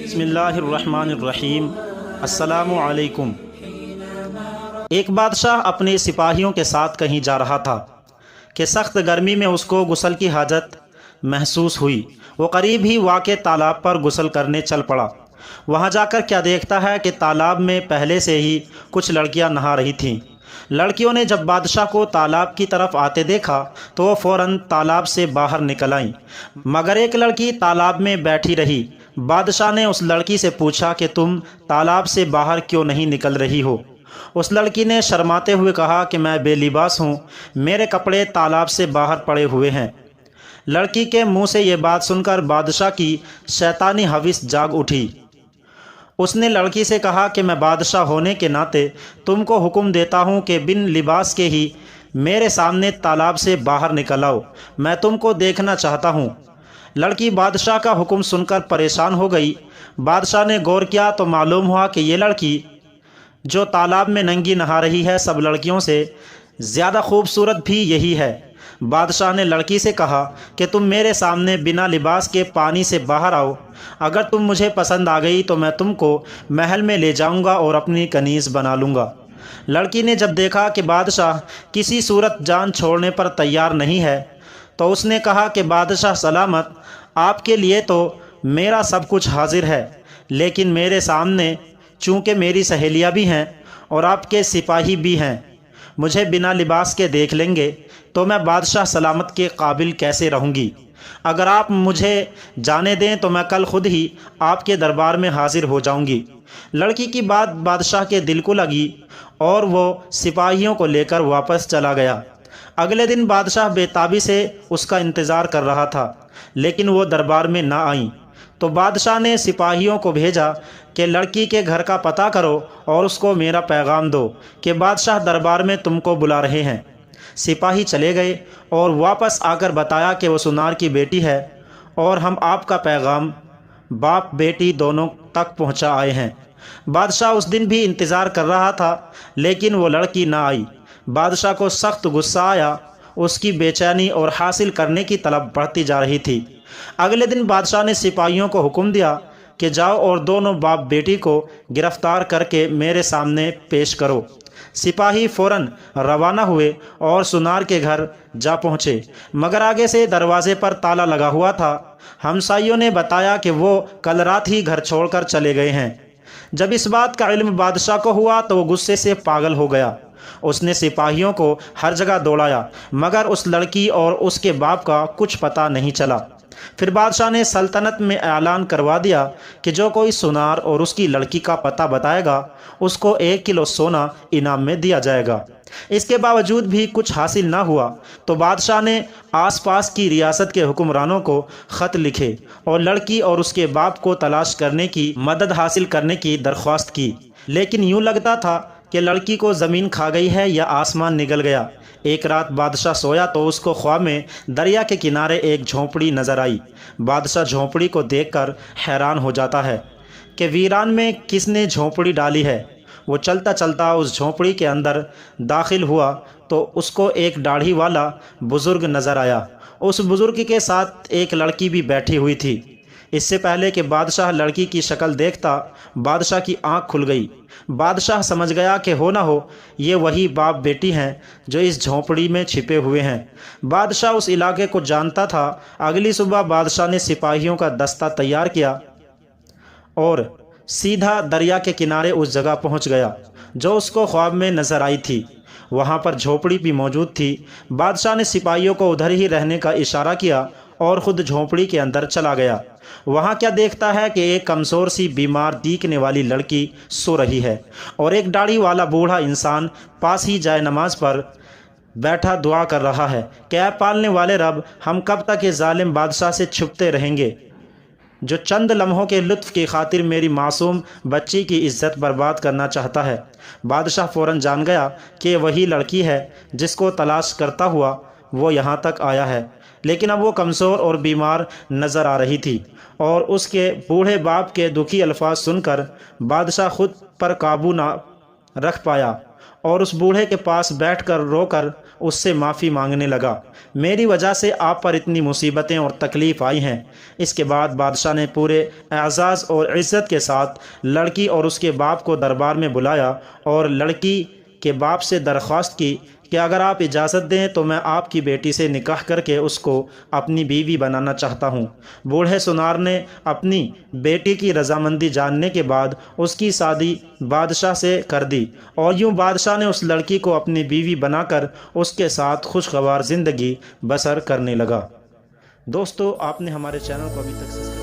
بسم اللہ الرحمن الرحیم۔ السلام علیکم۔ ایک بادشاہ اپنے سپاہیوں کے ساتھ کہیں جا رہا تھا کہ سخت گرمی میں اس کو غسل کی حاجت محسوس ہوئی۔ وہ قریب ہی واقع تالاب پر غسل کرنے چل پڑا۔ وہاں جا کر کیا دیکھتا ہے کہ تالاب میں پہلے سے ہی کچھ لڑکیاں نہا رہی تھیں۔ لڑکیوں نے جب بادشاہ کو تالاب کی طرف آتے دیکھا تو وہ فوراً تالاب سے باہر نکل آئیں، مگر ایک لڑکی تالاب میں بیٹھی رہی۔ بادشاہ نے اس لڑکی سے پوچھا کہ تم تالاب سے باہر کیوں نہیں نکل رہی ہو؟ اس لڑکی نے شرماتے ہوئے کہا کہ میں بے لباس ہوں، میرے کپڑے تالاب سے باہر پڑے ہوئے ہیں۔ لڑکی کے منہ سے یہ بات سن کر بادشاہ کی شیطانی حوث جاگ اٹھی۔ اس نے لڑکی سے کہا کہ میں بادشاہ ہونے کے ناطے تم کو حکم دیتا ہوں کہ بن لباس کے ہی میرے سامنے تالاب سے باہر نکل آؤ، میں تم کو دیکھنا چاہتا ہوں۔ لڑکی بادشاہ کا حکم سن کر پریشان ہو گئی۔ بادشاہ نے غور کیا تو معلوم ہوا کہ یہ لڑکی جو تالاب میں ننگی نہا رہی ہے سب لڑکیوں سے زیادہ خوبصورت بھی یہی ہے۔ بادشاہ نے لڑکی سے کہا کہ تم میرے سامنے بنا لباس کے پانی سے باہر آؤ، اگر تم مجھے پسند آ گئی تو میں تم کو محل میں لے جاؤں گا اور اپنی کنیز بنا لوں گا۔ لڑکی نے جب دیکھا کہ بادشاہ کسی صورت جان چھوڑنے پر تیار نہیں ہے تو اس نے کہا کہ بادشاہ سلامت، آپ کے لیے تو میرا سب کچھ حاضر ہے، لیکن میرے سامنے چونکہ میری سہیلیاں بھی ہیں اور آپ کے سپاہی بھی ہیں، مجھے بنا لباس کے دیکھ لیں گے تو میں بادشاہ سلامت کے قابل کیسے رہوں گی؟ اگر آپ مجھے جانے دیں تو میں کل خود ہی آپ کے دربار میں حاضر ہو جاؤں گی۔ لڑکی کی بات بادشاہ کے دل کو لگی اور وہ سپاہیوں کو لے کر واپس چلا گیا۔ اگلے دن بادشاہ بے تابی سے اس کا انتظار کر رہا تھا، لیکن وہ دربار میں نہ آئیں۔ تو بادشاہ نے سپاہیوں کو بھیجا کہ لڑکی کے گھر کا پتہ کرو اور اس کو میرا پیغام دو کہ بادشاہ دربار میں تم کو بلا رہے ہیں۔ سپاہی چلے گئے اور واپس آ کر بتایا کہ وہ سنار کی بیٹی ہے اور ہم آپ کا پیغام باپ بیٹی دونوں تک پہنچا آئے ہیں۔ بادشاہ اس دن بھی انتظار کر رہا تھا، لیکن وہ لڑکی نہ آئی۔ بادشاہ کو سخت غصہ آیا، اس کی بے چینی اور حاصل کرنے کی طلب بڑھتی جا رہی تھی۔ اگلے دن بادشاہ نے سپاہیوں کو حکم دیا کہ جاؤ اور دونوں باپ بیٹی کو گرفتار کر کے میرے سامنے پیش کرو۔ سپاہی فوراً روانہ ہوئے اور سنار کے گھر جا پہنچے، مگر آگے سے دروازے پر تالا لگا ہوا تھا۔ ہمسائیوں نے بتایا کہ وہ کل رات ہی گھر چھوڑ کر چلے گئے ہیں۔ جب اس بات کا علم بادشاہ کو ہوا تو وہ غصے سے پاگل ہو گیا۔ اس نے سپاہیوں کو ہر جگہ دوڑایا، مگر اس لڑکی اور اس کے باپ کا کچھ پتہ نہیں چلا۔ پھر بادشاہ نے سلطنت میں اعلان کروا دیا کہ جو کوئی سنار اور اس کی لڑکی کا پتہ بتائے گا اس کو 1 کلو سونا انعام میں دیا جائے گا۔ اس کے باوجود بھی کچھ حاصل نہ ہوا تو بادشاہ نے آس پاس کی ریاست کے حکمرانوں کو خط لکھے اور لڑکی اور اس کے باپ کو تلاش کرنے کی مدد حاصل کرنے کی درخواست کی، لیکن یوں لگتا تھا کہ لڑکی کو زمین کھا گئی ہے یا آسمان نگل گیا۔ ایک رات بادشاہ سویا تو اس کو خواب میں دریا کے کنارے ایک جھونپڑی نظر آئی۔ بادشاہ جھونپڑی کو دیکھ کر حیران ہو جاتا ہے کہ ویران میں کس نے جھونپڑی ڈالی ہے۔ وہ چلتا چلتا اس جھونپڑی کے اندر داخل ہوا تو اس کو ایک داڑھی والا بزرگ نظر آیا۔ اس بزرگ کے ساتھ ایک لڑکی بھی بیٹھی ہوئی تھی۔ اس سے پہلے کہ بادشاہ لڑکی کی شکل دیکھتا، بادشاہ کی آنکھ کھل گئی۔ بادشاہ سمجھ گیا کہ ہو نہ ہو یہ وہی باپ بیٹی ہیں جو اس جھونپڑی میں چھپے ہوئے ہیں۔ بادشاہ اس علاقے کو جانتا تھا۔ اگلی صبح بادشاہ نے سپاہیوں کا دستہ تیار کیا اور سیدھا دریا کے کنارے اس جگہ پہنچ گیا جو اس کو خواب میں نظر آئی تھی۔ وہاں پر جھونپڑی بھی موجود تھی۔ بادشاہ نے سپاہیوں کو ادھر ہی رہنے کا اشارہ کیا اور خود جھونپڑی کے اندر چلا گیا۔ وہاں کیا دیکھتا ہے کہ ایک کمزور سی بیمار دیکھنے والی لڑکی سو رہی ہے اور ایک داڑھی والا بوڑھا انسان پاس ہی جائے نماز پر بیٹھا دعا کر رہا ہے کہ اے پالنے والے رب، ہم کب تک یہ ظالم بادشاہ سے چھپتے رہیں گے جو چند لمحوں کے لطف کی خاطر میری معصوم بچی کی عزت برباد کرنا چاہتا ہے۔ بادشاہ فوراً جان گیا کہ وہی لڑکی ہے جس کو تلاش کرتا ہوا وہ یہاں تک آیا ہے، لیکن اب وہ کمزور اور بیمار نظر آ رہی تھی، اور اس کے بوڑھے باپ کے دکھی الفاظ سن کر بادشاہ خود پر قابو نہ رکھ پایا اور اس بوڑھے کے پاس بیٹھ کر رو کر اس سے معافی مانگنے لگا، میری وجہ سے آپ پر اتنی مصیبتیں اور تکلیف آئی ہیں۔ اس کے بعد بادشاہ نے پورے اعزاز اور عزت کے ساتھ لڑکی اور اس کے باپ کو دربار میں بلایا اور لڑکی کے باپ سے درخواست کی کہ اگر آپ اجازت دیں تو میں آپ کی بیٹی سے نکاح کر کے اس کو اپنی بیوی بنانا چاہتا ہوں۔ بوڑھے سونار نے اپنی بیٹی کی رضامندی جاننے کے بعد اس کی شادی بادشاہ سے کر دی، اور یوں بادشاہ نے اس لڑکی کو اپنی بیوی بنا کر اس کے ساتھ خوشگوار زندگی بسر کرنے لگا۔ دوستو، آپ نے ہمارے چینل کو ابھی تک سبسکرائب